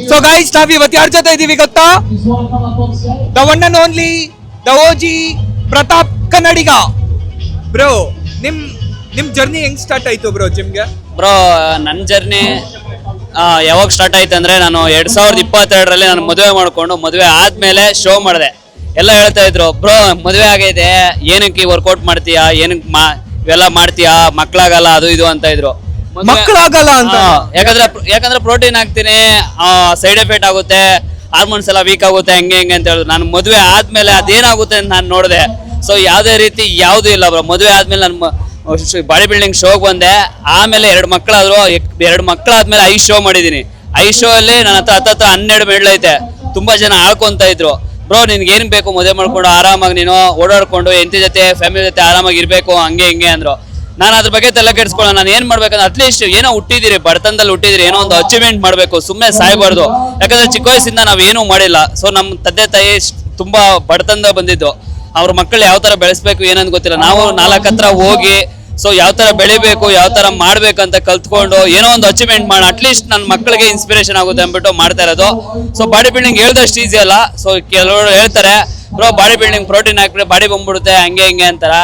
So guys ನಾವ್ ಇವತ್ತು ಯಾರ ಜೊತೆ ಇದೀವಿ ಗೊತ್ತಾ? The one and only the OG Pratap Kannadiga. Bro ನಿಮ್ ಜರ್ನಿ ಹೆಂಗ್ ಸ್ಟಾರ್ಟ್ ಆಯ್ತು ಬ್ರೋ ಜಿಮ್ಗೆ? ಬ್ರೋ ನನ್ನ ಜರ್ನಿ ಯಾವಾಗ ಸ್ಟಾರ್ಟ್ ಆಯ್ತು ಅಂದ್ರೆ, ನಾನು 2022ರಲ್ಲಿ ನಾನು ಮದುವೆ ಮಾಡ್ಕೊಂಡು ಮದುವೆ ಆದ್ಮೇಲೆ ಶೋ ಮಾಡಿದೆ. ಎಲ್ಲ ಹೇಳ್ತಾ ಇದ್ರು, ಬ್ರೋ ಮದುವೆ ಆಗೈತೆ ಏನಕ್ಕೆ ವರ್ಕೌಟ್ ಮಾಡ್ತೀಯಾ, ಏನಕ್ಕೆ ಇವೆಲ್ಲ ಮಾಡ್ತೀಯಾ, ಮಕ್ಳಾಗಲ್ಲ ಅದು ಇದು ಅಂತ ಇದ್ರು. ಮಕ್ಕಳಾಗಲ್ಲ ಅಂತ? ಯಾಕಂದ್ರೆ ಪ್ರೋಟೀನ್ ಹಾಕ್ತೀನಿ, ಸೈಡ್ ಎಫೆಕ್ಟ್ ಆಗುತ್ತೆ, ಹಾರ್ಮೋನ್ಸ್ ಎಲ್ಲ ವೀಕ್ ಆಗುತ್ತೆ, ಹೆಂಗೆ ಅಂತ ಹೇಳಿದ್ರು. ನಾನು ಮದುವೆ ಆದ್ಮೇಲೆ ಅದೇನಾಗುತ್ತೆ ಅಂತ ನಾನು ನೋಡಿದೆ. ಸೊ ಯಾವುದೇ ರೀತಿ ಯಾವುದು ಇಲ್ಲ ಬ್ರೋ. ಮದುವೆ ಆದ್ಮೇಲೆ ನಾನು ಬಾಡಿ ಬಿಲ್ಡಿಂಗ್ ಶೋಗೆ ಬಂದೆ. ಆಮೇಲೆ 2 ಮಕ್ಕಳಾದ್ರು. 2 ಮಕ್ಕಳಾದ್ಮೇಲೆ 5 ಶೋ ಮಾಡಿದೀನಿ. 5 ಶೋ ಅಲ್ಲಿ ನನ್ನ ಹತ್ರ 12 ಮೆಡಲ್ ಐತೆ. ತುಂಬಾ ಜನ ಆಳ್ಕೊಂತ ಇದ್ರು, ಬ್ರೋ ನಿನ್ಗೆ ಏನ್ ಬೇಕು ಮದುವೆ ಮಾಡ್ಕೊಂಡು ಆರಾಮಾಗಿ ನೀನು ಓಡಾಡ್ಕೊಂಡು ಎಂತಿ ಜೊತೆ ಫ್ಯಾಮಿಲಿ ಜೊತೆ ಆರಾಮಾಗಿ ಇರ್ಬೇಕು ಹಂಗೆ ಹಿಂಗೆ ಅಂದ್ರು. ನಾನು ಅದ್ರ ಬಗ್ಗೆ ತಲೆ ಕೆಡಿಸ್ಕೊಳ್ಳೋ. ನಾನು ಏನ್ ಮಾಡ್ಬೇಕಂದ್ರೆ ಅಟ್ಲೀಸ್ಟ್ ಏನೋ ಹುಟ್ಟಿದಿರಿ, ಬಡತನದಲ್ಲಿ ಹುಟ್ಟಿದಿರಿ, ಏನೋ ಒಂದು ಅಚೀವ್ಮೆಂಟ್ ಮಾಡ್ಬೇಕು, ಸುಮ್ಮನೆ ಸಾಯ್ಬಾರ್ದು. ಯಾಕಂದ್ರೆ ಚಿಕ್ಕ ವಯಸ್ಸಿಂದ ನಾವ್ ಏನೂ ಮಾಡಿಲ್ಲ. ಸೊ ನಮ್ಮ ತಂದೆ ತಾಯಿ ತುಂಬಾ ಬಡತನದ ಬಂದಿದ್ದು. ಅವ್ರ ಮಕ್ಕಳು ಯಾವ ತರ ಬೆಳೆಸ್ಬೇಕು ಏನಂತ ಗೊತ್ತಿಲ್ಲ. ನಾವು 4 ಹತ್ರ ಹೋಗಿ ಸೊ ಯಾವ ತರ ಬೆಳಿಬೇಕು, ಯಾವ ತರ ಮಾಡ್ಬೇಕಂತ ಕಲ್ತ್ಕೊಂಡು ಏನೋ ಒಂದು ಅಚೀವ್ಮೆಂಟ್ ಮಾಡಿ ಅಟ್ಲೀಸ್ಟ್ ನನ್ನ ಮಕ್ಕಳಿಗೆ ಇನ್ಸ್ಪಿರೇಷನ್ ಆಗುತ್ತೆ ಅಂದ್ಬಿಟ್ಟು ಮಾಡ್ತಾ ಇರೋದು. ಸೊ ಬಾಡಿ ಬಿಲ್ಡಿಂಗ್ ಹೇಳ್ದಷ್ಟು ಈಸಿ ಅಲ್ಲ. ಸೊ ಕೆಲವರು ಹೇಳ್ತಾರೆ, ಬ್ರೋ ಬಾಡಿ ಬಿಲ್ಡಿಂಗ್ ಪ್ರೋಟೀನ್ ಹಾಕ್ಬಿಟ್ರೆ ಬಾಡಿ ಬಂದ್ಬಿಡುತ್ತೆ ಹಂಗೆ ಹಿಂಗೆ ಅಂತಾರ.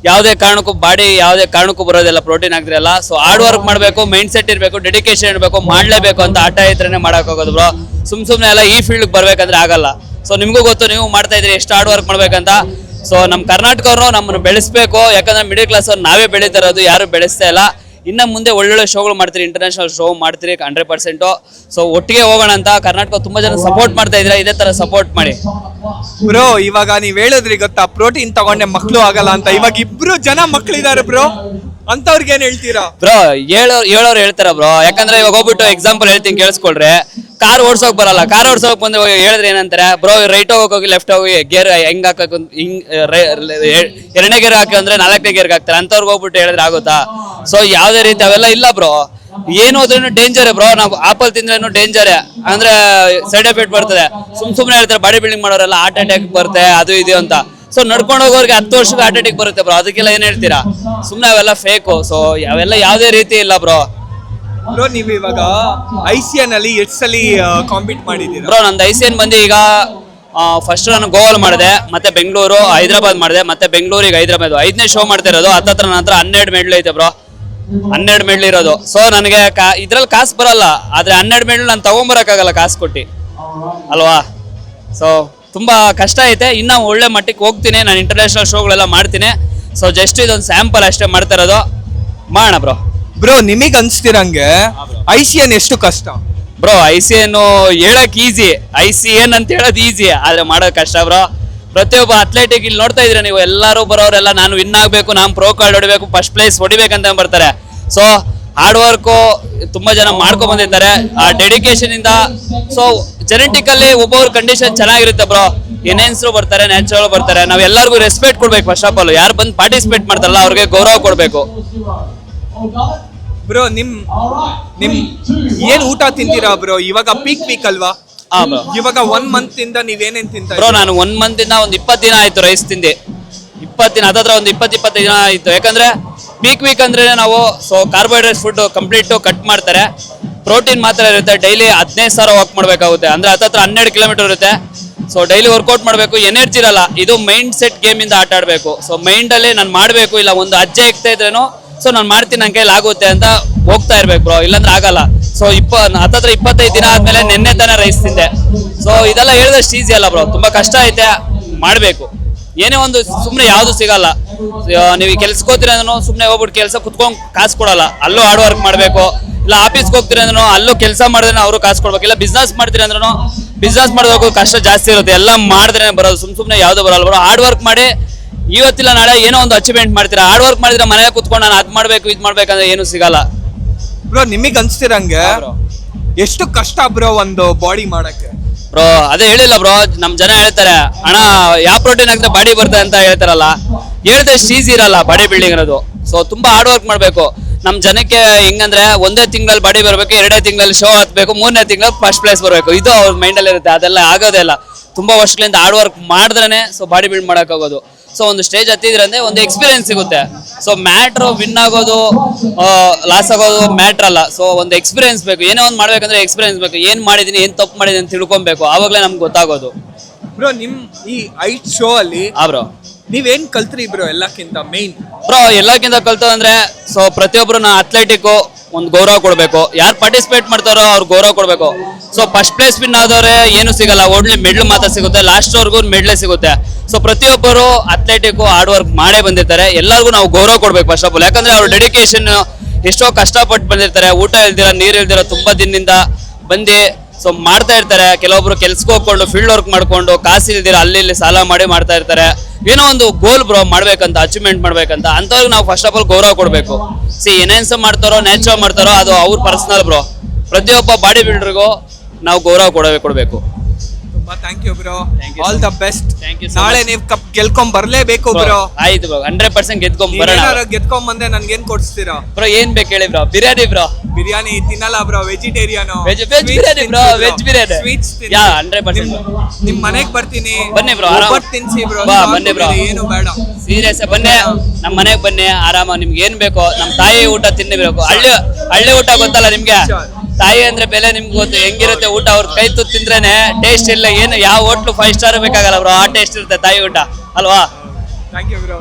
ಯಾವುದೇ ಕಾರಣಕ್ಕೂ ಬರೋದಿಲ್ಲ ಪ್ರೋಟೀನ್ ಹಾಕಿದ್ರಲ್ಲ. ಸೊ ಹಾರ್ಡ್ ವರ್ಕ್ ಮಾಡಬೇಕು, ಮೈಂಡ್ ಸೆಟ್ ಇರಬೇಕು, ಡೆಡಿಕೇಶನ್ ಇರಬೇಕು, ಮಾಡಲೇಬೇಕು ಅಂತ ಆಟ ಇದ್ರೇನೆ ಮಾಡೋಕ್ಕಾಗೋದು ಬ್ರೋ. ಸುಮ್ಮನೆ ಎಲ್ಲ ಈ ಫೀಲ್ಡ್ ಬರ್ಬೇಕಂದ್ರೆ ಆಗಲ್ಲ. ಸೊ ನಿಮಗೂ ಗೊತ್ತು, ನೀವು ಮಾಡ್ತಾ ಇದ್ರಿ ಎಷ್ಟು ಹಾರ್ಡ್ ವರ್ಕ್ ಮಾಡ್ಬೇಕಂತ. ಸೊ ನಮ್ಮ ಕರ್ನಾಟಕವ್ರು ನಮ್ಮನ್ನು ಬೆಳೆಸ್ಬೇಕು. ಯಾಕಂದ್ರೆ ಮಿಡಲ್ ಕ್ಲಾಸ್ ಅವ್ರು ನಾವೇ ಬೆಳೀತಾ ಇರೋದು, ಯಾರು ಬೆಳೆಸ್ತಾ ಇಲ್ಲ. ಇನ್ನು ಮುಂದೆ ಒಳ್ಳೊಳ್ಳೆ ಶೋಗಳು ಮಾಡ್ತೀರಿ, ಇಂಟರ್ನ್ಯಾಷನಲ್ ಶೋ ಮಾಡ್ತೀರಿ 100%. ಸೊ ಒಟ್ಟಿಗೆ ಹೋಗೋಣ ಅಂತ ಕರ್ನಾಟಕ ತುಂಬಾ ಜನ ಸಪೋರ್ಟ್ ಮಾಡ್ತಾ ಇದ್ರೆ, ಇದೇ ತರ ಸಪೋರ್ಟ್ ಮಾಡಿ ಬ್ರೋ. ಇವಾಗ ನೀವ್ ಹೇಳಿದ್ರಿ ಗೊತ್ತಾ, ಪ್ರೋಟೀನ್ ತಗೊಂಡೆ ಮಕ್ಳು ಆಗಲ್ಲ ಅಂತ. ಇವಾಗ 2 ಜನ ಮಕ್ಳಿದಾರೆ ಬ್ರೋ, ಅಂತವ್ರಿಗೆ ಏನ್ ಹೇಳ್ತೀರಾ ಬ್ರೋ? ಹೇಳೋರು ಹೇಳ್ತಾರ ಬ್ರೋ. ಯಾಕಂದ್ರೆ ಇವಾಗ ಹೋಗ್ಬಿಟ್ಟು ಎಕ್ಸಾಂಪಲ್ ಹೇಳ್ತೀನಿ ಕೇಳಿಸ್ಕೊಳ್ರಿ. ಕಾರ್ ಓಡ್ಸೋಕ್ ಬರಲ್ಲ. ಕಾರ್ ಓಡ್ಸೋಕ್ ಬಂದ್ರೆ ಹೇಳಿದ್ರೆ ಏನಂತಾರೆ, ಬ್ರೋ ರೈಟ್ ಹೋಗಿ ಲೆಫ್ಟ್ ಹೋಗಿ ಗೇರ್ ಹೆಂಗ್ ಹಾಕಕ್ ಹಿಂಗ್ 2ನೇ ಗೇರ್ ಹಾಕಿ ಅಂದ್ರೆ 4ನೇ ಗೇರ್ಗೆ ಹಾಕ್ತಾರೆ. ಅಂತವ್ರಿಗೆ ಹೋಗ್ಬಿಟ್ಟು ಹೇಳಿದ್ರೆ ಆಗುತ್ತಾ? ಸೊ ಯಾವ್ದೇ ರೀತಿ ಅವೆಲ್ಲ ಇಲ್ಲ ಬ್ರೋ. ಏನು ಹೋದ್ರೂ ಡೇಂಜರ್ ಬ್ರೋ. ನಾವು ಆಪಲ್ ತಿಂದ್ರೇನು ಡೇಂಜರ್, ಅಂದ್ರೆ ಸೈಡ್ ಎಫೆಕ್ಟ್ ಬರ್ತದೆ. ಸುಮ್ನೆ ಹೇಳ್ತಾರೆ ಬಾಡಿ ಬಿಲ್ಡಿಂಗ್ ಮಾಡೋರೆಲ್ಲ ಹಾರ್ಟ್ ಅಟ್ಯಾಕ್ ಬರುತ್ತೆ ಅದು ಇದು ಅಂತ. ಸೊ ನಡ್ಕೊಂಡು ಹೋಗೋರಿಗೆ 10 ವರ್ಷಕ್ಕೆ ಹಾರ್ಟ್ ಅಟ್ಯಾಕ್ ಬರುತ್ತೆ ಬ್ರೋ. ಅದಕ್ಕೆಲ್ಲ ಏನ್ ಹೇಳ್ತೀರಾ? ಸುಮ್ನೆ ಅವೆಲ್ಲ ಫೇಕು. ಸೊ ಅವೆಲ್ಲ ಯಾವ್ದೇ ರೀತಿ ಇಲ್ಲ ಬ್ರೋ. ಬ್ರೋ ನೀವು ಇವಾಗ ICN ಅಲ್ಲಿ ಎಷ್ಟು ಸಲ ಕಾಂಪೀಟ್ ಮಾಡಿದ್ದೀರಾ ಬ್ರೋ? ನಂದು ICN ಬಂದು ಈಗ ಫಸ್ಟ್ ನಾನು ಗೋವಾಲ್ ಮಾಡಿದೆ, ಮತ್ತೆ ಬೆಂಗಳೂರು, ಹೈದರಾಬಾದ್ ಮಾಡಿದೆ, ಮತ್ತೆ ಬೆಂಗಳೂರಿಗೆ ಹೈದರಾಬಾದ್ 5ನೇ ಶೋ ಮಾಡ್ತಾ ಇರೋದು. ಹತ್ತತ್ರ ನನ್ನ ಹತ್ರ 12 ಮೆಡಲ್ ಐತೆ ಬ್ರೋ. 12 ಮೆಡಲ್ ಇರೋದು. ಸೊ ನನಗೆ ಇದ್ರಲ್ಲಿ ಕಾಸು ಬರಲ್ಲ, ಆದ್ರೆ 12 ಮೆಡಲ್ ನಾನು ತಗೊಂಬರಕ್ಕಾಗಲ್ಲ ಕಾಸು ಕೊಟ್ಟು ಅಲ್ವಾ. ಸೊ ತುಂಬಾ ಕಷ್ಟ ಐತೆ. ಇನ್ನ ಒಳ್ಳೆ ಮಟ್ಟಿಗೆ ಹೋಗ್ತೀನಿ ನಾನು, ಇಂಟರ್ನ್ಯಾಷನಲ್ ಶೋಗಳೆಲ್ಲ ಮಾಡ್ತೀನಿ. ಸೊ ಜಸ್ಟ್ ಇದೊಂದು ಸ್ಯಾಂಪಲ್ ಅಷ್ಟೇ ಮಾಡ್ತಾ ಇರೋದು, ಮಾಡೋಣ ಬ್ರೋ. ಬ್ರೋ ನಿಮಗ್ ಅನ್ಸ್ತಿರಂಗೆ ICN ಎಷ್ಟು ಕಷ್ಟ ಬ್ರೋ? ICN ಹೇಳಕ್ ಈಸಿ, ICN ಅಂತ ಹೇಳೋದು ಈಸಿ, ಆದ್ರೆ ಮಾಡೋದು ಕಷ್ಟ ಬ್ರೋ. ಪ್ರತಿಯೊಬ್ಬ ಅಥ್ಲೆಟಿಕ್ ಇಲ್ಲಿ ನೋಡ್ತಾ ಇದ್ರೆ ನೀವು, ಎಲ್ಲರೂ ಬರೋರೆಲ್ಲ ನಾನು ವಿನ್ ಆಗ್ಬೇಕು, ನಾನು ಪ್ರೋ ಕಾರ್ಡ್ ಹೊಡಿಬೇಕು, ಫಸ್ಟ್ ಪ್ಲೇಸ್ ಹೊಡಿಬೇಕಂತ ಬರ್ತಾರೆ. ಸೊ ಹಾರ್ಡ್ ವರ್ಕು ತುಂಬಾ ಜನ ಮಾಡ್ಕೊಂಡ್ ಬಂದಿರ್ತಾರೆ ಆ ಡೆಡಿಕೇಶನ್ ಇಂದ. ಸೊ ಜೆನೆಟಿಕಲ್ಲಿ ಒಬ್ಬೊಬ್ರ ಕಂಡೀಷನ್ ಚೆನ್ನಾಗಿರುತ್ತೆ ಬ್ರೋ. ಏನೇನ್ಸ್ರು ಬರ್ತಾರೆ, ನ್ಯಾಚುರಲ್ ಬರ್ತಾರೆ. ನಾವ್ ಎಲ್ಲರಿಗೂ ರೆಸ್ಪೆಕ್ಟ್ ಕೊಡ್ಬೇಕು. ಫಸ್ಟ್ ಆಫ್ ಆಲ್ ಯಾರು ಬಂದು ಪಾರ್ಟಿಸಿಪೇಟ್ ಮಾಡ್ತಾರಲ್ಲ ಅವ್ರಿಗೆ ಗೌರವ ಕೊಡ್ಬೇಕು ಬ್ರೋ. ನಿಮ್ ಏನ್ ಊಟ ತಿಂತೀರಾ ಬ್ರೋ? ಇವಾಗ ಪೀಕ್ ವೀಕ್ ಅಲ್ವಾ? ಇವಾಗ 1 ಮಂತ್ ಇಂದ ನೀವೇನೇನ್ ತಿಂತಾ ಬ್ರೋ? ನಾನು 1 ಮಂತ್ ಇಂದ ಒಂದು 20 ದಿನ ಆಯ್ತು ರೈಸ್ ತಿಂದೆ. 20 ದಿನ, ಅದತ್ರ ಒಂದು 20-25 ದಿನ ಆಯ್ತು. ಯಾಕಂದ್ರೆ ಪೀಕ್ ವೀಕ್ ಅಂದ್ರೆ ನಾವು so carbohydrate food complete cut ಮಾಡ್ತಾರೆ, ಪ್ರೋಟೀನ್ ಮಾತ್ರ ಇರುತ್ತೆ. ಡೈಲಿ 15,000 ವಾಕ್ ಮಾಡ್ಬೇಕಾಗುತ್ತೆ, ಅಂದ್ರೆ ಹತ್ತತ್ರ 12 ಕಿಲೋಮೀಟರ್ ಇರುತ್ತೆ. ಸೊ ಡೈಲಿ ವರ್ಕೌಟ್ ಮಾಡಬೇಕು, ಎನರ್ಜಿ ಇರಲ್ಲ. ಇದು ಮೈಂಡ್ ಸೆಟ್ ಗೇಮ್ ಇಂದ ಆಟ ಆಡ್ಬೇಕು. ಸೊ ಮೈಂಡ್ ಅಲ್ಲಿ ನಾನು ಮಾಡ್ಬೇಕು, ಇಲ್ಲ ಒಂದು ಅಜ್ಜೆ ಇಕ್ತಾ ಇದ್ರೇನು ಸೊ ನಾನು ಮಾಡ್ತೀನಿ, ನನ್ನ ಕೈಲಿ ಆಗುತ್ತೆ ಅಂತ ಹೋಗ್ತಾ ಇರ್ಬೇಕು ಬ್ರೋ, ಇಲ್ಲಾಂದ್ರೆ ಆಗಲ್ಲ. ಸೊ ಹತ್ತತ್ರ 25 ದಿನ ಆದ್ಮೇಲೆ ನಿನ್ನೆ ತಾನೇ ರೈಸ್ ತಿಂದೆ. ಸೊ ಇದೆಲ್ಲ ಹೇಳಿದಷ್ಟು ಈಸಿ ಅಲ್ಲ ಬ್ರೋ, ತುಂಬಾ ಕಷ್ಟ ಐತೆ, ಮಾಡ್ಬೇಕು. ಏನೇ ಒಂದು ಸುಮ್ಮನೆ ಯಾವ್ದು ಸಿಗಲ್ಲ. ನೀವು ಕೆಲ್ಸಕ್ಕೆ ಹೋಗ್ತೀರ ಅಂದ್ರೂ ಸುಮ್ಮನೆ ಹೋಗ್ಬಿಟ್ಟು ಕೆಲಸ ಕುತ್ಕೊಂಡು ಕಾಸು ಕೊಡಲ್ಲ, ಅಲ್ಲೂ ಹಾರ್ಡ್ ವರ್ಕ್ ಮಾಡಬೇಕು. ಇಲ್ಲ ಆಫೀಸ್ಗೆ ಹೋಗ್ತೀರ ಅಂದ್ರೂ ಅಲ್ಲೂ ಕೆಲಸ ಮಾಡಿದ್ರೆ ಅವರು ಕಾಸು ಕೊಡ್ಬೇಕು. ಇಲ್ಲ ಬಿಸ್ನೆಸ್ ಮಾಡ್ತೀರ ಅಂದ್ರೂ ಬಿಸ್ನೆಸ್ ಮಾಡೋದಕ್ಕೂ ಕಷ್ಟ ಜಾಸ್ತಿ ಇರುತ್ತೆ. ಎಲ್ಲ ಮಾಡಿದ್ರೆ ಬರೋದು, ಸುಮ್ಮನೆ ಯಾವ್ದು ಬರಲ್ಲ ಬ್ರೋ. ಹಾರ್ಡ್ ವರ್ಕ್ ಮಾಡಿ ಇವತ್ತಿಲ್ಲ ನಾಳೆ ಏನೋ ಒಂದು ಅಚೀವ್ಮೆಂಟ್ ಮಾಡ್ತೀರಾ. ಹಾರ್ಡ್ ವರ್ಕ್ ಮಾಡಿದ್ರೆ ಮನೆಗೆ ಕುತ್ಕೊಂಡು ನಾನು ಅದ್ ಮಾಡ್ಬೇಕು ಇದು ಮಾಡ್ಬೇಕಂದ್ರೆ ಏನು ಸಿಗಲ್ಲ ಬ್ರೋ. ನಿಮಗ್ ಅನ್ಸ್ತಿರಂಗೆ ಎಷ್ಟು ಕಷ್ಟ ಬ್ರೋ ಒಂದು ಬಾಡಿ ಮಾಡಕ್ಕೆ? ಬ್ರೋ ಅದೇ ಹೇಳಿಲ್ಲ ಬ್ರೋ, ನಮ್ ಜನ ಹೇಳ್ತಾರೆ ಅಣ್ಣ ಯಾವ ಪ್ರೋಟೀನ್ ಹಾಕಿದ್ರೆ ಬಾಡಿ ಬರ್ತದೆ ಅಂತ ಹೇಳ್ತಾರಲ್ಲ, ಹೇಳ್ದಷ್ಟು ಈಸಿ ಇರಲ್ಲ ಬಾಡಿ ಬಿಲ್ಡಿಂಗ್ ಇರೋದು. ಸೊ ತುಂಬಾ ಹಾರ್ಡ್ ವರ್ಕ್ ಮಾಡ್ಬೇಕು. ನಮ್ ಜನಕ್ಕೆ ಹೆಂಗಂದ್ರೆ 1ನೇ ತಿಂಗಳಲ್ಲಿ ಬಾಡಿ ಬರ್ಬೇಕು, 2ನೇ ತಿಂಗಳಲ್ಲಿ ಶೋ ಹತ್ಬೇಕು, 3ನೇ ತಿಂಗಳಲ್ಲಿ ಫಸ್ಟ್ ಪ್ಲೇಸ್ ಬರ್ಬೇಕು, ಇದು ಅವ್ರ ಮೈಂಡಲ್ಲಿ ಇರುತ್ತೆ. ಅದೆಲ್ಲ ಆಗೋದೇ ಇಲ್ಲ. ತುಂಬಾ ವರ್ಷಗಳಿಂದ ಹಾರ್ಡ್ ವರ್ಕ್ ಮಾಡಿದ್ರೇನೆ ಸೊ ಬಾಡಿ ಬಿಲ್ಡ್ ಮಾಡಕ್ ಆಗೋದು. ಸೊ ಒಂದು ಸ್ಟೇಜ್ ಹತ್ತಿದ್ರಂದ್ರೆ ಒಂದು ಎಕ್ಸ್ಪೀರಿಯನ್ಸ್ ಸಿಗುತ್ತೆ. ಸೊ ಮ್ಯಾಟ್ರ್ ವಿನ್ ಆಗೋದು ಲಾಸ್ ಆಗೋದು ಮ್ಯಾಟ್ರ್ ಅಲ್ಲ. ಸೊ ಒಂದು ಎಕ್ಸ್ಪೀರಿಯನ್ಸ್ ಬೇಕು, ಏನೋ ಒಂದು ಮಾಡ್ಬೇಕಂದ್ರೆ ಎಕ್ಸ್ಪೀರಿಯನ್ಸ್ ಬೇಕು. ಏನ್ ಮಾಡಿದೀನಿ, ಏನ್ ತಪ್ಪು ಮಾಡಿದೀನಿ ಅಂತ ತಿಳ್ಕೊಬೇಕು, ಆವಾಗಲೇ ನಮ್ಗೆ ಗೊತ್ತಾಗೋದು. ಬ್ರೋ ನಿಮ್ ಈ 5 ಶೋ ಅಲ್ಲಿ ಬ್ರೋ ನೀವೇನ್ ಕಲ್ತ್ರಿ ಬ್ರೋ ಎಲ್ಲಕ್ಕಿಂತ ಮೇನ್? ಬ್ರೋ ಎಲ್ಲಕ್ಕಿಂತ ಕಲ್ತಂದ್ರೆ ಸೊ ಪ್ರತಿಯೊಬ್ರು ಅಥ್ಲೆಟಿಕ್ ಒಂದು ಗೌರವ ಕೊಡಬೇಕು. ಯಾರು ಪಾರ್ಟಿಸಿಪೇಟ್ ಮಾಡ್ತಾರೋ ಅವ್ರಿಗೆ ಗೌರವ ಕೊಡಬೇಕು. ಸೊ ಫಸ್ಟ್ ಪ್ಲೇಸ್ ವಿನ್ ಆದವ್ರೆ ಏನು ಸಿಗಲ್ಲ, ಓನ್ಲಿ ಮೆಡ್ಲ್ ಮಾತ್ರ ಸಿಗುತ್ತೆ, ಲಾಸ್ಟ್ ವರ್ಗೂ ಮೆಡ್ಲೇ ಸಿಗುತ್ತೆ. ಸೊ ಪ್ರತಿಯೊಬ್ಬರು ಅಥ್ಲೆಟಿಕ್ ಹಾರ್ಡ್ ವರ್ಕ್ ಮಾಡೇ ಬಂದಿರ್ತಾರೆ, ಎಲ್ಲರಿಗೂ ನಾವು ಗೌರವ ಕೊಡ್ಬೇಕು ಫಸ್ಟ್ ಆಫ್ ಆಲ್. ಯಾಕಂದ್ರೆ ಅವ್ರ ಡೆಡಿಕೇಶನ್ ಎಷ್ಟೋ ಕಷ್ಟಪಟ್ಟು ಬಂದಿರ್ತಾರೆ, ಊಟ ಇಲ್ದಿರ ನೀರು ಇಲ್ದಿರ ತುಂಬಾ ದಿನದಿಂದ ಬಂದು ಸೊ ಮಾಡ್ತಾ ಇರ್ತಾರೆ. ಕೆಲವೊಬ್ರು ಕೆಲ್ಸಕ್ಕೆ ಹೋಗ್ಕೊಂಡು ಫೀಲ್ಡ್ ವರ್ಕ್ ಮಾಡ್ಕೊಂಡು ಕಾಸು ಇಲ್ದಿರ ಅಲ್ಲಿ ಇಲ್ಲಿ ಸಾಲ ಮಾಡಿ ಮಾಡ್ತಾ ಇರ್ತಾರೆ. ಏನೋ ಒಂದು ಗೋಲ್ ಬ್ರೋ ಮಾಡ್ಬೇಕಂತ, ಅಚೀವ್ಮೆಂಟ್ ಮಾಡ್ಬೇಕಂತ, ಅಂಥವ್ರಿಗೆ ನಾವು ಫಸ್ಟ್ ಆಫ್ ಆಲ್ ಗೌರವ ಕೊಡಬೇಕು. ಎನ್ಹೆನ್ಸ್ ಮಾಡ್ತಾರೋ ನ್ಯಾಚುರಲ್ ಮಾಡ್ತಾರೋ ಅದು ಅವ್ರ ಪರ್ಸನಲ್ ಬ್ರೋ. ಪ್ರತಿಯೊಬ್ಬ ಬಾಡಿ ಬಿಲ್ಡರ್ಗೂ ನಾವು ಗೌರವ ಕೊಡಬೇಕು. ತುಂಬಾ thank you bro, Thank you, all sir. The best. Thank you so ನಾಳೆ much. ನೀವು ಕಪ್ ಗೆಲ್ಕೊಂಡ್ ಬರ್ಲೇಬೇಕು ಬ್ರೋ. ಆಯ್ತು ಬ್ರೋ, 100% ಗೆದ್ಕೊಂಡ್ ಬರೋಣ. ನೀವೇನಾರ ಗೆದ್ಕೊಂಡ್ ಬಂದೆ ನನ್ಗೇನ್ ಕೊಡ್ಸ್ತೀರಾ ಬ್ರೋ ಏನ್ ಬೇಕು ಹೇಳಿ ಬ್ರೋ? ಬಿರಿಯಾನಿ ಬ್ರೋ. ಬಿರಿಯಾನಿ ತಿನ್ನಲ್ಲ bro, vegetarian. Veg biryani bro, veg biryani. Sweets yeah 100%. ನಿಮ್ ಮನೆಗ್ ಬರ್ತೀನಿ, ಬನ್ನಿ bro, ಆರಾಮ. ಒಬ್ಬಟ್ಟು ತಿನ್ಸಿ ಬ್ರೋ. ಬಾ, ಬನ್ನಿ bro. ಏನು ಬೇಡ. ಸೀರಿಯಸ್ ಬನ್ನಿ, ನಮ್ಮ ಮನೆಗೆ ಬನ್ನಿ ಆರಾಮ. ನಿಮ್ಗೆ ಏನ್ ಬೇಕೋ ನಮ್ಮ ತಾಯಿ ಊಟ ತಿನ್ನಬೇಕು. ಹಳ್ಳಿ ಊಟ ಗೊತ್ತಲ್ಲ ನಿಮ್ಗೆ, ತಾಯಿ ಅಂದ್ರೆ ಬೆಲೆ ನಿಮ್ಗೆ ಗೊತ್ತು. ಹೆಂಗಿರುತ್ತೆ ಊಟ, ಅವ್ರ ಕೈ ತುತ್ತು ತಿಂದ್ರೇನೆ ಟೇಸ್ಟ್ ಇಲ್ಲ. ಏನು ಯಾವ ಹೋಟ್ಲು 5 ಸ್ಟಾರ್ ಬೇಕಾಗಲ್ಲ ಬ್ರೋ, ಆ ಟೇಸ್ಟ್ ಇರುತ್ತೆ ತಾಯಿ ಊಟ ಅಲ್ವಾ? Thank you bro.